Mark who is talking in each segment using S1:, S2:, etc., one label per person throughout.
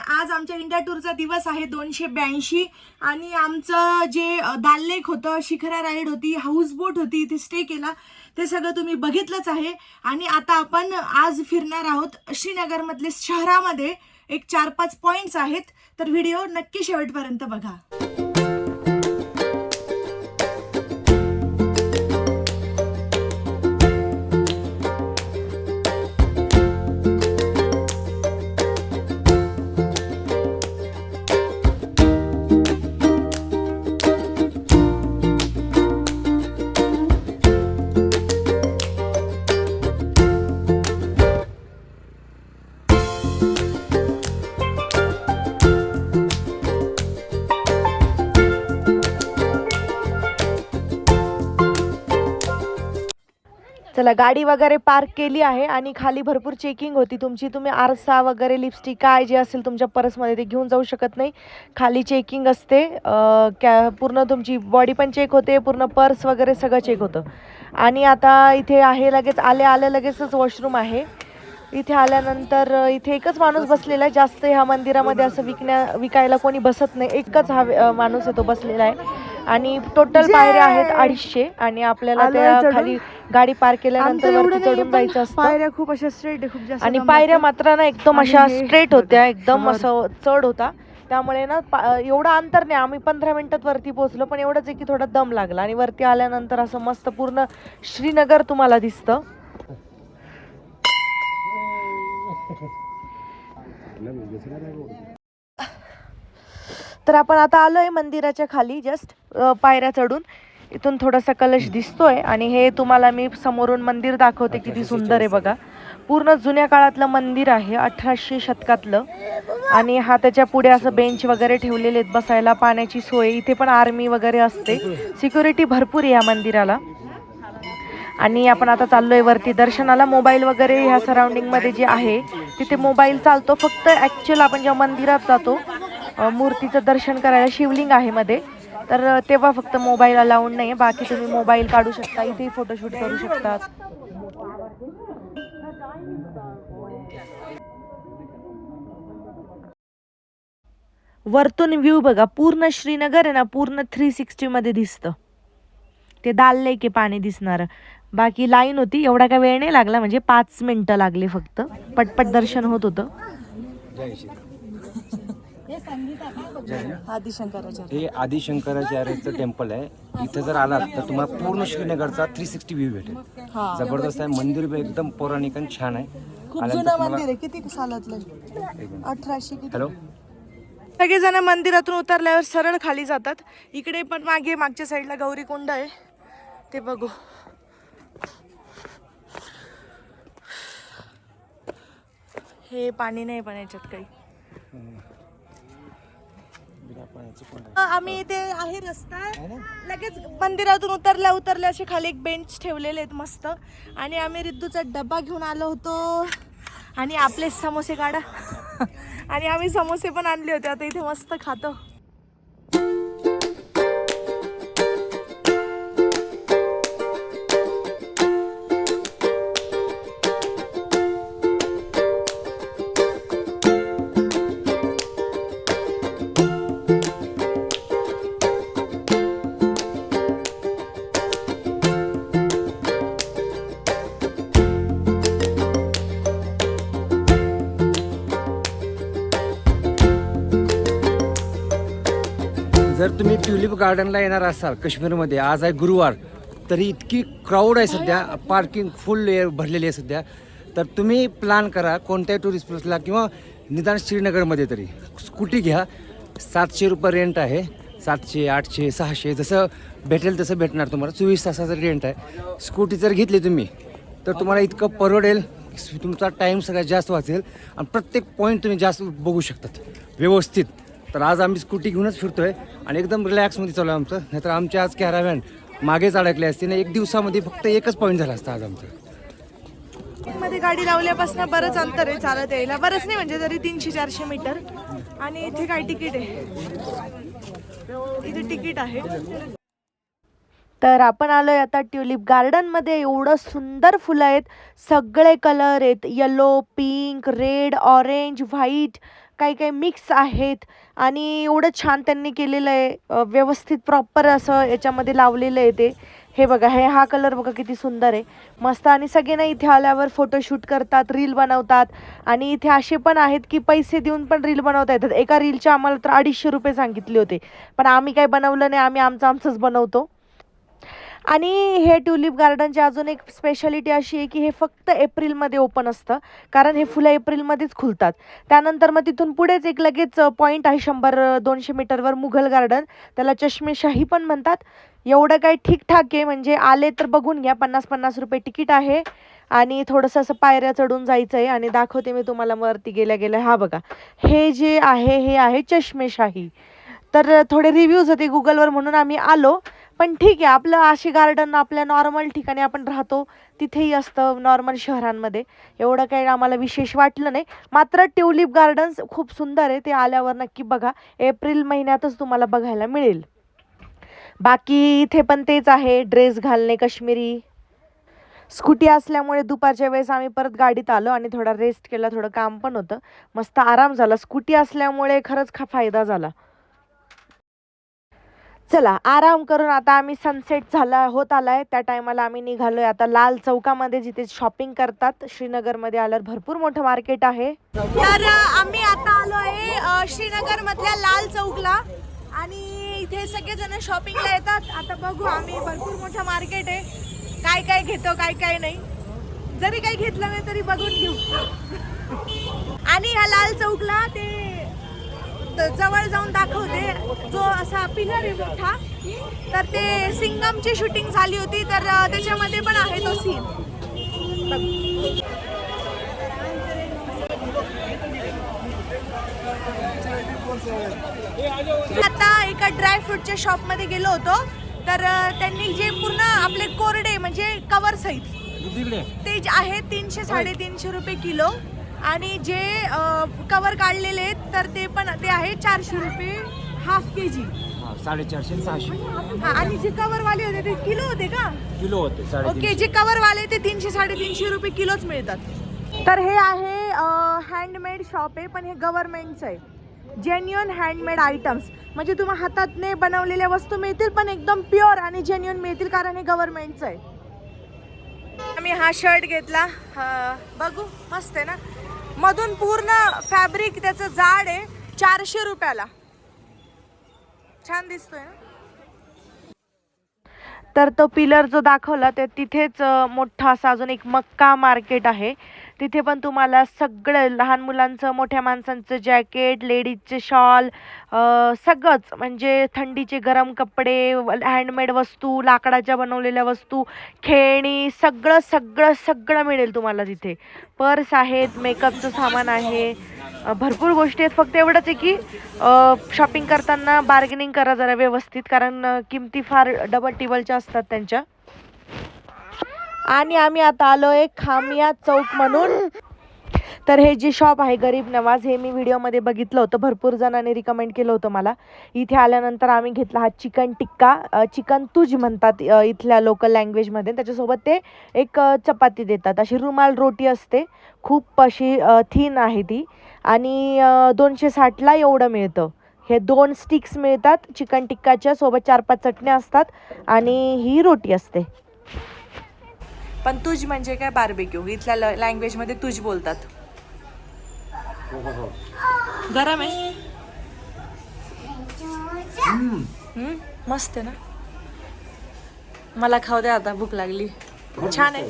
S1: आज आमच्या इंडिया टूरचा दिवस आहे 282 आणि आमचं जे दाल लेक होतं, शिखरा राईड होती, हाऊस बोट होती, इथे स्टे केला, ते सगळं तुम्ही बघितलंच आहे। आणि आता आपण आज फिरणार आहोत श्रीनगरमधले शहरामध्ये एक 4-5 पॉइंट्स आहेत, तर व्हिडिओ नक्की शेवटपर्यंत बघा। चला गाडी वगैरे पार्क केली आहे आणि खाली भरपूर चेकिंग होती तुमची। तुम्ही आरसा वगैरे लिपस्टिक काय जे असेल तुमच्या पर्समध्ये ते घेऊन जाऊ शकत नाही, खाली चेकिंग असते। पूर्ण तुमची बॉडी पण चेक होते, पूर्ण पर्स वगैरे सगळं चेक होतं। आणि आता इथे आहे लगेच आले लगेचच वॉशरूम आहे। इथे आल्यानंतर इथे एकच माणूस बसलेला आहे, जास्त ह्या मंदिरामध्ये असं विकायला कोणी बसत नाही, एकच हा माणूस आहे तो बसलेला आहे। आणि टोटल पायऱ्या आहेत 250 आणि आपल्याला त्या खाली गाडी पार्क केल्यानंतर वरती चढून जायचं असतं। पायऱ्या खूप अशा स्ट्रेट खूप जास्त, आणि पायऱ्या मात्र ना एकदम अशा स्ट्रेट होत्या, एकदम असं चढ होता, त्यामुळे ना एवढं अंतर नाही, आम्ही 15 मिनिटात वरती पोहोचलो, पण एवढंच आहे की थोडा दम लागला। आणि वरती आल्यानंतर असं मस्त पूर्ण श्रीनगर तुम्हाला दिसतं। तर आपण आता आलोय मंदिराच्या खाली, जस्ट पायऱ्या चढून इथून थोडासा कलश दिसतोय आणि हे तुम्हाला मी समोरून मंदिर दाखवते, किती सुंदर आहे बघा। पूर्ण जुन्या काळातलं मंदिर आहे, 1800 शतकातलं। आणि हा त्याच्या पुढे असं बेंच वगैरे ठेवलेले आहेत बसायला, पाण्याची सोय, इथे पण आर्मी वगैरे असते, सिक्युरिटी भरपूर आहे या मंदिराला। आणि आपण आता चाललोय वरती दर्शनाला। मोबाईल वगैरे ह्या सराउंडिंग मध्ये जे आहे तिथे मोबाईल चालतो, फक्त ऍक्च्युअल आपण जेव्हा मंदिरात जातो मूर्तीचं दर्शन करायला, शिवलिंग आहे मध्ये, तर तेव्हा फक्त मोबाईल अलाउड नाही, बाकी तुम्ही मोबाईल काढू शकता, इथे फोटोशूट करू शकतात। वरतून व्ह्यू बघा, पूर्ण श्रीनगर आहे ना, पूर्ण 360 मध्ये दिसतं। ते दाल लेक आहे पाणी दिसणार, बाकी लाईन होती, एवढा काय वेळ नाही लागला, म्हणजे 5 मिनिटं लागले फक्त, पटपट दर्शन होत होतं।
S2: हे आदिशंकराचार्यचं टेम्पल आहे। इथे जर आलात तर तुम्हाला पूर्ण श्रीनगरचा 360 व्ह्यू भेटेल, जबरदस्त आहे। मंदिर एकदम पौराणिक आणि छान आहे,
S1: खूप जुनं मंदिर आहे, किती सालातलं, 1800 किती।
S2: हॅलो,
S1: सगळेजण मंदिरातून उतरल्यावर सरळ खाली जातात। इकडे पण मागच्या साईडला गौरी कुंड आहे, ते बघू। हे पाणी नाही पण याच्यात काही। आम्ही इथे आहे रस्ता, लगेच मंदिरातून उतरल्या असे खाली एक बेंच ठेवलेले आहेत मस्त। आणि आम्ही रिद्धूचा डब्बा घेऊन आलो होतो आणि आपले समोसे काढा आणि आम्ही समोसे पण आणले होते, आता इथे मस्त खातो।
S2: जर तुम्ही ट्युलिप गार्डनला येणार असाल काश्मीरमध्ये, आज आहे गुरुवार, तरी इतकी क्राऊड आहे सध्या, पार्किंग फुल भरलेली आहे सध्या। तर तुम्ही प्लॅन करा कोणत्याही टुरिस्ट प्लेसला, किंवा निदान श्रीनगरमध्ये तरी स्कूटी घ्या। 700 रुपये रेंट आहे, 700, 800, 600 जसं भेटेल तसं भेटणार तुम्हाला। 24 तासाचं रेंट आहे। स्कूटी जर घेतली तुम्ही तर तुम्हाला इतकं परवडेल, तुमचा टाईम सगळ्यात जास्त वाचेल आणि प्रत्येक पॉईंट तुम्ही जास्त बघू शकतात व्यवस्थित। तर आज आम्ही स्कूटी घेऊनच फिरतोय आणि एकदम रिलॅक्समध्ये चालू आहे आमचं, नाहीतर आमचे आज कॅराव्हॅन मागेच अडकले असते ना, एक दिवसामध्ये फक्त एकच पॉईंट झाला असता आज आमचं।
S1: मध्ये गाडी लावल्यापासून बरंच अंतर आहे चालत यायला, बरंच नाही म्हणजे तरी 300-400 मीटर। आणि इथे काय तिकीट आहे, इथे तिकीट आहे। तर आपण आलोय आता ट्युलिप गार्डनमध्ये. एवढं सुंदर फुलं आहेत, सगळे कलर आहेत, yellow, pink, red, orange, white, काही काही मिक्स आहेत. आणि एवढं छान त्यांनी केलेलं आहे, व्यवस्थित प्रॉपर असं याच्यामध्ये लावलेलं आहे ते. हे बघा, हा कलर बघा किती सुंदर आहे, मस्त. आणि सगळे ना इथे आल्यावर फोटोशूट करतात, रील बनवतात. आणि इथे असे पण आहेत की पैसे देऊन पण रील बनवता येतात. एका रीलचे आम्हाला तर 250 रुपये सांगितले होते, पण आम्ही काही बनवलं नाही, आम्ही आमचंच बनवतो. आणि हे ट्युलिप गार्डनची अजून एक स्पेशालिटी अशी आहे की हे फक्त एप्रिलमध्ये ओपन असतं, कारण हे फुलं एप्रिलमध्येच खुलतात. त्यानंतर मग तिथून पुढेच एक लगेच पॉईंट आहे 100-200 मीटरवर, मुघल गार्डन. त्याला चष्मेशाही पण म्हणतात. एवढं काही ठीकठाक आहे, म्हणजे आले तर बघून घ्या. 50-50 रुपये तिकीट आहे आणि थोडंसं असं पायऱ्या चढून जायचं आहे. आणि दाखवते मी तुम्हाला वरती गेल्या गेल्या. हा बघा, हे जे आहे हे आहे चष्मेशाही. तर थोडे रिव्ह्यूज होते गुगलवर म्हणून आम्ही आलो. पण ठीक आहे, आपलं अशी गार्डन आपल्या नॉर्मल ठिकाणी आपण राहतो तिथेही असतं, नॉर्मल शहरांमध्ये. एवढं काही आम्हाला विशेष वाटलं नाही. मात्र ट्युलिप गार्डन्स खूप सुंदर आहे, ते आल्यावर नक्की बघा. एप्रिल महिन्यातच तुम्हाला बघायला मिळेल. बाकी इथे पण तेच आहे, ड्रेस घालणे काश्मीरी. स्कूटी असल्यामुळे दुपारच्या वेळेस आम्ही परत गाडीत आलो आणि थोडा रेस्ट केला, थोडं काम पण होतं, मस्त आराम झाला. स्कूटी असल्यामुळे खरंच फायदा झाला. चला, आराम करून आता आम्ही सनसेट होत आलाय त्या टायमाला आम्ही निघालोय आता लाल चौकामध्ये, जिथे शॉपिंग करतात. श्रीनगरमध्ये आल्यावर भरपूर मोठं मार्केट आहे. तर आम्ही आता आलो आहे श्रीनगर मधल्या लाल चौकला. आणि इथे सगळेजण शॉपिंगला येतात. आता बघू आम्ही, भरपूर मोठं मार्केट आहे, काय काय घेतो काय काय नाही. जरी काही घेतलं नाही तरी बघून घेऊ. आणि ह्या लाल चौकला ते जवळ जाऊन दाखवते, जो असा पिलर आहे मोठा, तर ते सिंगमची शूटिंग झाली होती, तर त्याच्यामध्ये पण आहे तो सीन. आता एका ड्रायफ्रूटच्या शॉपमध्ये गेलो होतो, तर त्यांनी जे पूर्ण आपले कोरडे म्हणजे कवर सहित ते आहे 300-350 रुपये किलो. आणि जे कवर काढलेले आहेत तर ते आहे 400 रुपये हाफ केजी.
S2: 450-600.
S1: आणि जे कवरवाले होते ते किलो होते का?
S2: किलो होते.
S1: ओके, जे कवरवाले ते 300-350 रुपये किलोच मिळतात. तर हे आहे हँडमेड शॉप आहे, पण हे गव्हर्नमेंटचं आहे. जेन्युअन हँडमेड आयटम्स, म्हणजे तुम्हाला हाताने बनवलेल्या वस्तू मिळतील, पण एकदम प्युअर आणि जेन्युअन मिळतील, कारण हे गव्हर्नमेंटचं आहे. आम्ही हा शर्ट घेतला, बघू मस्त आहे ना. मधून पूर्ण फॅब्रिक त्याचं जाड आहे, 400 रुपयाला. छान दिसतोय ना. तर तो पिलर जो दाखवला ते तिथेच मोठा असा अजून एक मक्का मार्केट आहे. तिथे पण तुम्हाला सगळं, लहान मुलांचं, मोठ्या माणसांचं जॅकेट, लेडीजचे शॉल, सगळंच, म्हणजे थंडीचे गरम कपडे, हँडमेड वस्तू, लाकडाच्या बनवलेल्या वस्तू, खेळणी, सगळं सगळं सगळं मिळेल तुम्हाला तिथे. पर्स आहेत, मेकअपचं सामान आहे, भरपूर गोष्टी आहेत. फक्त एवढंच आहे की शॉपिंग करताना बार्गेनिंग करा जरा व्यवस्थित, कारण किमती फार डबल टिबलच्या असतात त्यांच्या. आणि आम्ही आता आलोय खामिया चौक म्हणून. तर हे जे शॉप आहे गरीब नवाज, हे मी व्हिडिओमध्ये बघितलं होतं, भरपूर जणांनी रिकमेंड केलं होतं मला. इथे आल्यानंतर आम्ही घेतला हा चिकन टिक्का, चिकन तुज म्हणतात इथल्या लोकल लँग्वेजमध्ये. त्याच्यासोबत ते एक चपाती देतात, अशी रुमाल रोटी असते, खूप अशी थिन आहे ती. आणि 260ला एवढं मिळतं. हे 2 स्टिक्स मिळतात चिकन टिक्काच्या सोबत, 4-5 चटण्या असतात आणि ही रोटी असते. पण तुझ म्हणजे काय? बार्बेक्यू, इथल्या लँग्वेजमध्ये तुझ बोलतात. गरम आहे, मस्त आहे ना. मला खाऊ द्या आता, भूक लागली. छान आहे,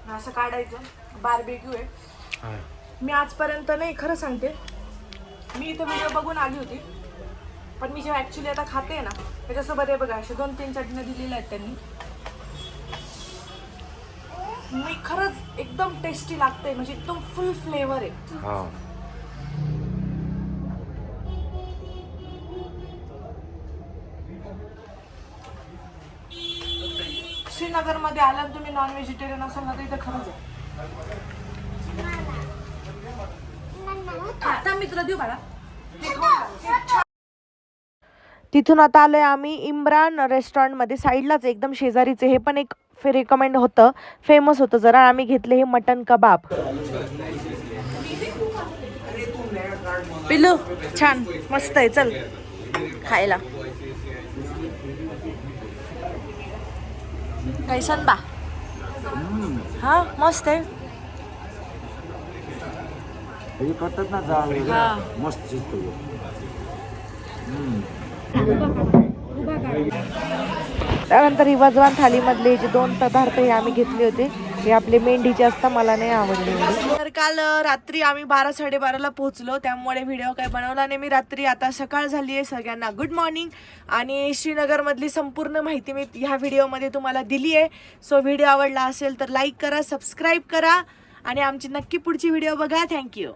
S1: असं काढायचं. बार्बेक्यू आहे. मी आजपर्यंत नाही, खरं सांगते, मी इथं व्हिडिओ बघून आली होती, पण मी जेव्हा ॲक्च्युली आता खाते ना, त्याच्यासोबत हे बघा अशा 2-3 चटण्या दिलेल्या आहेत त्यांनी. मी खरंच एकदम टेस्टी लागते, म्हणजे एकदम फुल फ्लेवर आहे. श्रीनगरमध्ये आल्यावर तुम्ही नॉन व्हेजिटेरियन असाल ना, तर इथं खरंच आहे. आता मित्र देऊ बाळा. तिथून आता आलोय आम्ही इम्रान रेस्टॉरंटमध्ये, साईडलाच एकदम शेजारीचे. हे पण एक रिकमेंड होतं, फेमस होतं जरा. आम्ही घेतले हे मटन कबाब. पिल्लू छान मस्त आहे, चल खायला. कैसन बा? हा मस्त आहे.
S2: करतात ना जाळ
S1: हा.
S2: मस्त शिजतो.
S1: त्यानंतर ही वजवान थालीमधले जे 2 पदार्थ हे आम्ही घेतले होते, हे आपले मेंढीचे असतात, मला नाही आवडले एवढे. तर काल रात्री आम्ही 12-12:30ला पोहोचलो, त्यामुळे व्हिडिओ काय बनवला नाही मी रात्री. आता सकाळ झाली आहे. सगळ्यांना गुड मॉर्निंग. आणि श्रीनगरमधली संपूर्ण माहिती मी ह्या व्हिडिओमध्ये तुम्हाला दिली आहे. सो व्हिडिओ आवडला असेल तर लाईक करा, सबस्क्राईब करा आणि आमची नक्की पुढची व्हिडिओ बघा. थँक्यू.